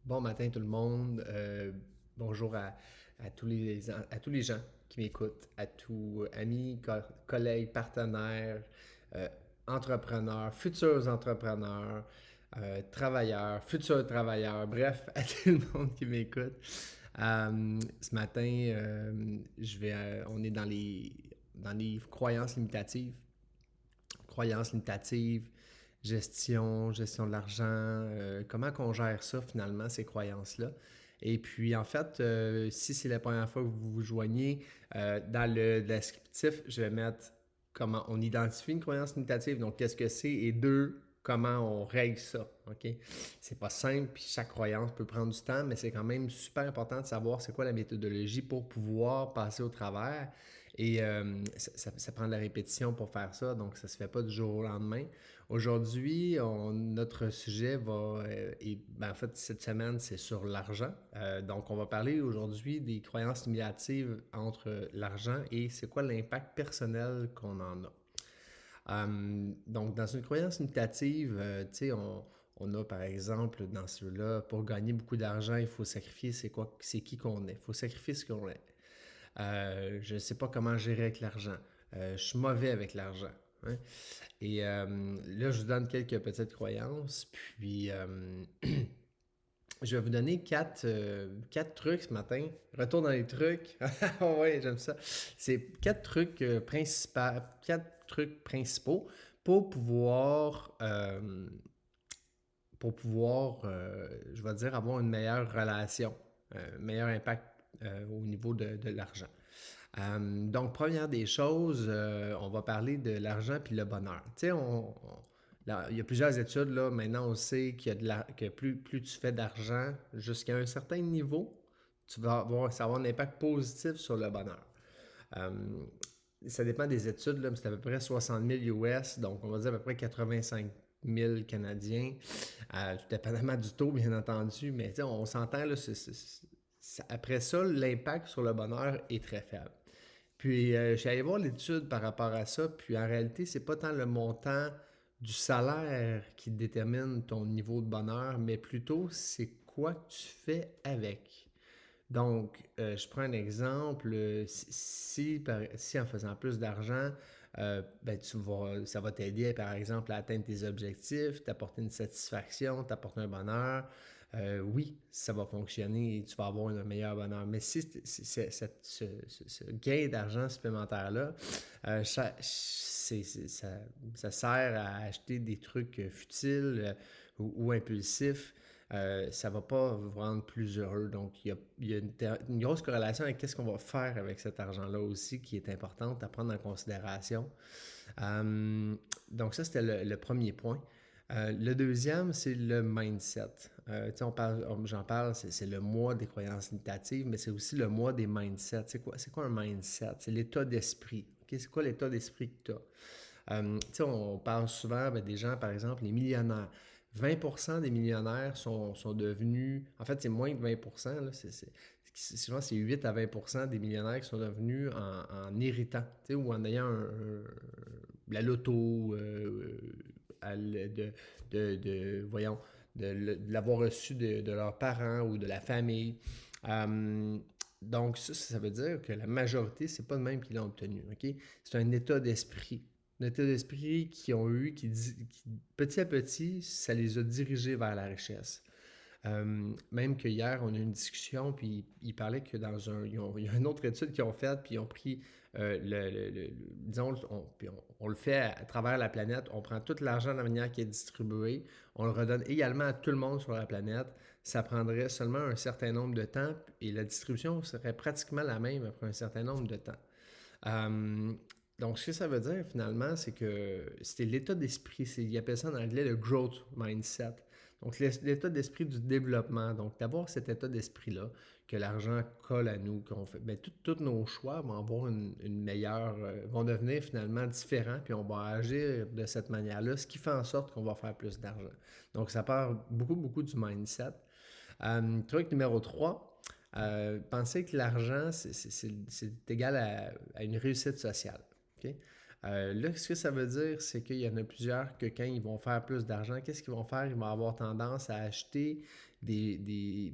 Bon matin tout le monde. Bonjour à tous les gens qui m'écoutent, à tous amis, collègues, partenaires, euh, entrepreneurs, futurs entrepreneurs, travailleurs, futurs travailleurs, bref, à tout le monde qui m'écoute. Ce matin, on est dans les croyances limitatives. Croyances limitatives, gestion de l'argent, comment qu'on gère ça finalement, ces croyances-là. Et puis en fait, si c'est la première fois que vous vous joignez, dans le descriptif, je vais mettre comment on identifie une croyance limitative, donc qu'est-ce que c'est, et deux, comment on règle ça. OK? C'est pas simple, puis chaque croyance peut prendre du temps, mais c'est quand même super important de savoir c'est quoi la méthodologie pour pouvoir passer au travers. Et ça prend de la répétition pour faire ça, donc ça ne se fait pas du jour au lendemain. Aujourd'hui, notre sujet en fait, cette semaine, c'est sur l'argent. Donc, on va parler aujourd'hui des croyances négatives entre l'argent et c'est quoi l'impact personnel qu'on en a. Donc, dans une croyance limitative, tu sais, on a par exemple dans ceux-là, pour gagner beaucoup d'argent, il faut sacrifier c'est qui qu'on est. Il faut sacrifier ce qu'on est. Je ne sais pas comment gérer avec l'argent. Je suis mauvais avec l'argent. Hein. Et là, je vous donne quelques petites croyances. Puis, je vais vous donner quatre trucs ce matin. Retour dans les trucs. Oui, j'aime ça. C'est quatre trucs principaux pour pouvoir, je vais dire, avoir une meilleure relation, un meilleur impact au niveau de l'argent. Donc, première des choses, on va parler de l'argent puis le bonheur. Tu sais, il y a plusieurs études, là, maintenant on sait que plus tu fais d'argent jusqu'à un certain niveau, ça va avoir un impact positif sur le bonheur. Euh, Ça dépend des études, là, mais c'est à peu près 60 000 US, donc on va dire à peu près 85 000 Canadiens, tout dépendamment du taux, bien entendu, mais tu sais, on s'entend, là, après ça, l'impact sur le bonheur est très faible. Puis, je suis allé voir l'étude par rapport à ça, puis en réalité, c'est pas tant le montant du salaire qui détermine ton niveau de bonheur, mais plutôt c'est quoi que tu fais avec. Donc, je prends un exemple. Si en faisant plus d'argent, ben, ça va t'aider, par exemple, à atteindre tes objectifs, t'apporter une satisfaction, t'apporter un bonheur, oui, ça va fonctionner et tu vas avoir un meilleur bonheur. Mais si ce gain d'argent supplémentaire-là, ça sert à acheter des trucs futiles ou impulsifs, ça ne va pas vous rendre plus heureux. Donc, il y a une grosse corrélation avec qu'est-ce qu'on va faire avec cet argent-là aussi qui est importante à prendre en considération. Euh, donc, ça, c'était le premier point. Le deuxième, c'est le mindset. J'en parle, c'est le mois des croyances limitatives, mais c'est aussi le mois des mindsets. C'est quoi un mindset? C'est l'état d'esprit. Okay? C'est quoi l'état d'esprit que tu as? On parle souvent des gens, par exemple, les millionnaires. 20% des millionnaires sont devenus, en fait, c'est moins de 20%, là, souvent c'est 8 à 20% des millionnaires qui sont devenus en héritant, ou en ayant la loto, voyons, de l'avoir reçu de leurs parents ou de la famille. Euh, donc, ça veut dire que la majorité, c'est pas de même qu'ils l'ont obtenu. OK? C'est un état d'esprit. Un état d'esprit qu'ils ont eu, petit à petit, ça les a dirigés vers la richesse. Même que hier, on a eu une discussion, puis ils parlaient que il y a une autre étude qu'ils ont faite, puis ils ont pris, disons, puis on le fait à travers la planète, on prend tout l'argent de la manière qui est distribué, on le redonne également à tout le monde sur la planète, ça prendrait seulement un certain nombre de temps, et la distribution serait pratiquement la même après un certain nombre de temps. Euh, donc, ce que ça veut dire finalement, c'est que c'était l'état d'esprit. Ils appellent ça en anglais le growth mindset. Donc, l'état d'esprit du développement. Donc, d'avoir cet état d'esprit-là, que l'argent colle à nous, qu'on fait, ben, tous nos choix vont avoir une meilleure, vont devenir finalement différents, puis on va agir de cette manière-là, ce qui fait en sorte qu'on va faire plus d'argent. Donc, ça part beaucoup, beaucoup du mindset. Truc numéro 3, pensez que l'argent, c'est égal à une réussite sociale. OK? Là, ce que ça veut dire, c'est qu'il y en a plusieurs que quand ils vont faire plus d'argent, qu'est-ce qu'ils vont faire? Ils vont avoir tendance à acheter des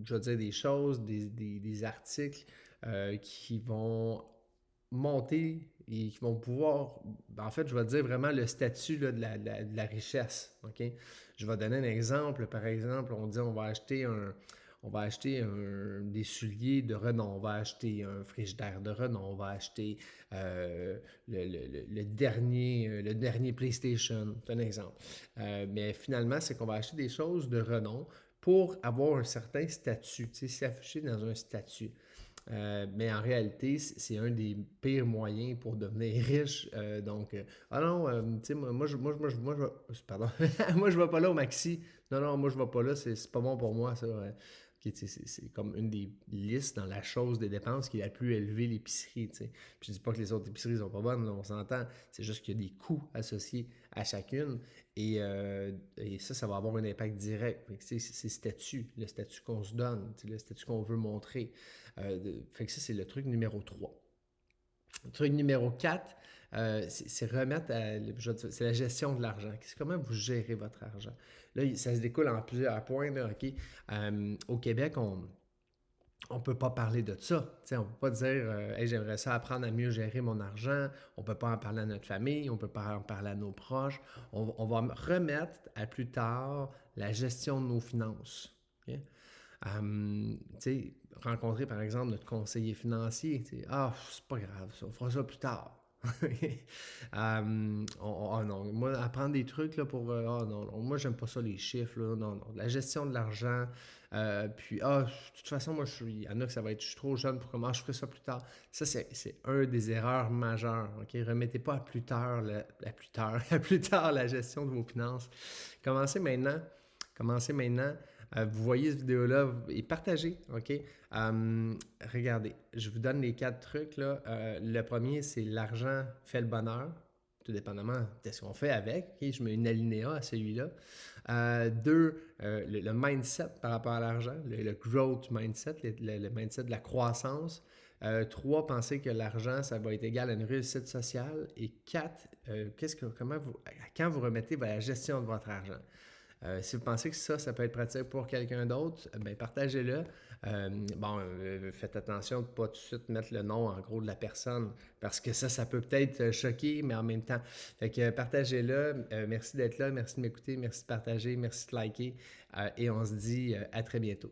je veux dire, des choses, des articles qui vont monter et qui vont pouvoir, en fait, je vais dire vraiment le statut là, de la richesse. OK? Je vais donner un exemple. Par exemple, on dit on va acheter des souliers de renom, on va acheter un frigidaire de renom, on va acheter le dernier PlayStation, c'est un exemple. Mais finalement, c'est qu'on va acheter des choses de renom pour avoir un certain statut, s'afficher dans un statut. Mais en réalité, c'est un des pires moyens pour devenir riche. Ah non, tu sais, pardon, moi je vais pas là au Maxi. Non, non, moi je vais pas là, c'est pas bon pour moi, ça. Ok, c'est comme une des listes dans la chose des dépenses qui est la plus élevée, l'épicerie. Tu sais. Puis je dis pas que les autres épiceries sont pas bonnes, là, on s'entend. C'est juste qu'il y a des coûts associés à chacune. Et ça va avoir un impact direct. C'est le statut qu'on se donne, le statut qu'on veut montrer. Fait que ça, c'est le truc numéro 3. Le truc numéro 4, c'est remettre c'est la gestion de l'argent. C'est comment vous gérez votre argent. Là, ça se découle en plusieurs points. Là, OK? Au Québec, on ne peut pas parler de ça. T'sais, on ne peut pas dire hey, j'aimerais ça apprendre à mieux gérer mon argent. On ne peut pas en parler à notre famille, on ne peut pas en parler à nos proches. On va remettre à plus tard la gestion de nos finances. Okay? Rencontrer par exemple notre conseiller financier, ah, c'est pas grave, ça, on fera ça plus tard. Oh non, moi, apprendre des trucs là, pour. Oh non, non, moi, j'aime pas ça, les chiffres. Là, non, non. La gestion de l'argent. Puis, de toute façon, moi, il y en a que ça va être. Je suis trop jeune pour comment je ferai ça plus tard. Ça, c'est un des erreurs majeures. OK? Remettez pas à plus tard, à plus tard la gestion de vos finances. Commencez maintenant. Commencez maintenant. Vous voyez cette vidéo-là et partagez, OK? Regardez, je vous donne les 4 trucs, là. Le premier, c'est l'argent fait le bonheur, tout dépendamment de ce qu'on fait avec. OK? Je mets une alinéa à celui-là. 2, le mindset par rapport à l'argent, le growth mindset, le mindset de la croissance. 3, penser que l'argent, ça va être égal à une réussite sociale. Et 4, quand vous remettez la gestion de votre argent. Si vous pensez que ça peut être pratique pour quelqu'un d'autre, ben partagez-le. Faites attention de ne pas tout de suite mettre le nom en gros de la personne parce que ça peut peut-être choquer, mais en même temps. Fait que partagez-le. Merci d'être là, merci de m'écouter, merci de partager, merci de liker et on se dit à très bientôt.